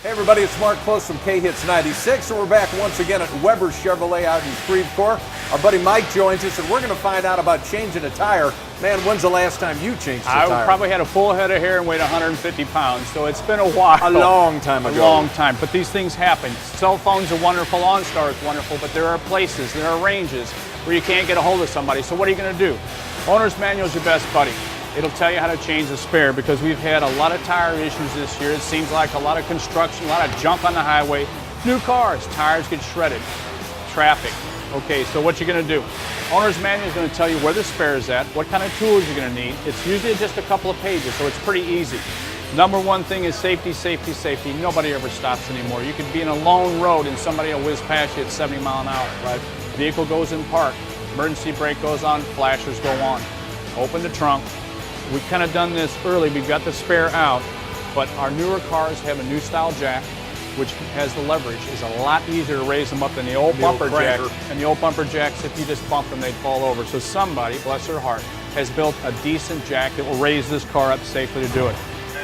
Hey everybody, it's Mark Klose from KHITS 96, and we're back once again at Weber Chevrolet out in Shreveport. Our buddy Mike joins us, and we're going to find out about changing a tire. Man, when's the last time you changed a tire? I probably had a full head of hair and weighed 150 pounds, so it's been a while. A long time ago. A long time, but these things happen. Cell phones are wonderful, OnStar is wonderful, but there are places, there are ranges where you can't get a hold of somebody, so what are you going to do? Owner's manual is your best buddy. It'll tell you how to change the spare because we've had a lot of tire issues this year. It seems like a lot of construction, a lot of junk on the highway. New cars, tires get shredded. Traffic. Okay, so what you're going to do? Owner's manual is going to tell you where the spare is at, what kind of tools you're going to need. It's usually just a couple of pages, so it's pretty easy. Number one thing is safety, safety, safety. Nobody ever stops anymore. You could be in a lone road and somebody will whiz past you at 70 miles an hour. Right? Vehicle goes in park, emergency brake goes on, flashers go on. Open the trunk. We've kind of done this early. We've got the spare out, but our newer cars have a new style jack, which has the leverage. It's a lot easier to raise them up than the old bumper jack. And the old bumper jacks, if you just bump them, they'd fall over. So somebody, bless their heart, has built a decent jack that will raise this car up safely to do it.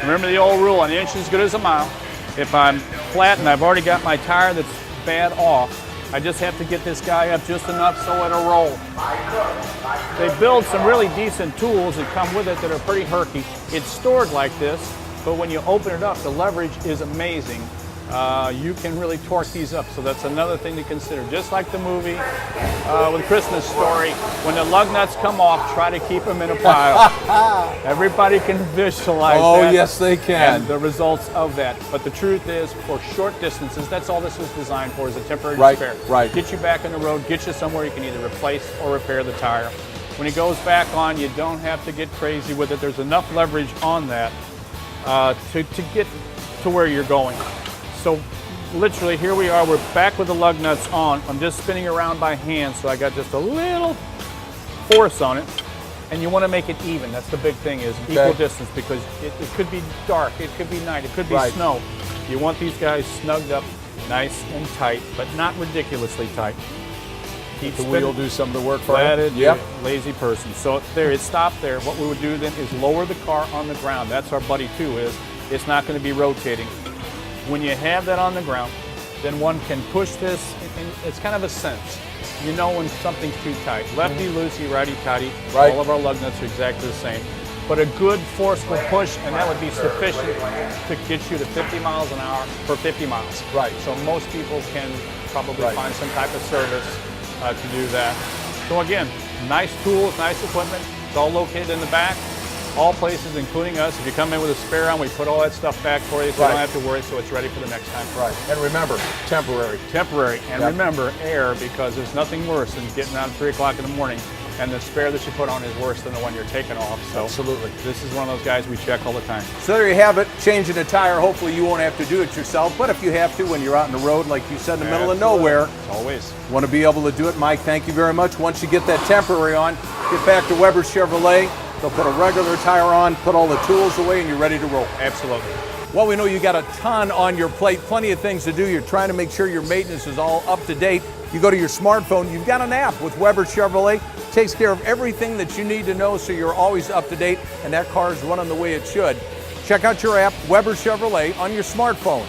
Remember the old rule, an inch is as good as a mile. If I'm flat and I've already got my tire that's bad off, I just have to get this guy up just enough so it'll roll. They build some really decent tools that come with it that are pretty herky. It's stored like this, but when you open it up, the leverage is amazing. You can really torque these up, so that's another thing to consider. Just like the movie with Christmas Story, when the lug nuts come off, try to keep them in a pile. Everybody can visualize that. Oh, yes, they can. And the results of that. But the truth is, for short distances, that's all this was designed for, is a temporary spare. Right. Get you back on the road, get you somewhere you can either replace or repair the tire. When it goes back on, you don't have to get crazy with it. There's enough leverage on that to get to where you're going. So literally here we are, we're back with the lug nuts on. I'm just spinning around by hand, so I got just a little force on it. And you want to make it even. That's the big thing, is equal distance, because it could be dark, it could be night, it could be snow. You want these guys snugged up nice and tight, but not ridiculously tight. Keep the wheel do some of the work for you. Lazy person. So there, it stopped there. What we would do then is lower the car on the ground. That's our buddy too, is it's not going to be rotating. When you have that on the ground, then one can push this, and it's kind of a sense. You know when something's too tight. Lefty loosey, righty tighty. All of our lug nuts are exactly the same. But a good forceful push, and that would be sufficient to get you to 50 miles an hour for 50 miles. Right. So most people can probably find some type of service to do that. So again, nice tools, nice equipment. It's all located in the back. All places, including us. If you come in with a spare on, we put all that stuff back for you, so you don't have to worry, so it's ready for the next time. Right. And remember, temporary. Temporary. And remember, air, because there's nothing worse than getting out at 3 o'clock in the morning, and the spare that you put on is worse than the one you're taking off. So absolutely. This is one of those guys we check all the time. So there you have it, changing a tire. Hopefully you won't have to do it yourself, but if you have to when you're out on the road, like you said, in the middle of nowhere, always want to be able to do it. Mike, thank you very much. Once you get that temporary on, get back to Weber Chevrolet. They'll put a regular tire on, put all the tools away, and you're ready to roll. Absolutely. Well, we know you got a ton on your plate, plenty of things to do. You're trying to make sure your maintenance is all up to date. You go to your smartphone, you've got an app with Weber Chevrolet. Takes care of everything that you need to know, so you're always up to date, and that car is running the way it should. Check out your app, Weber Chevrolet, on your smartphone.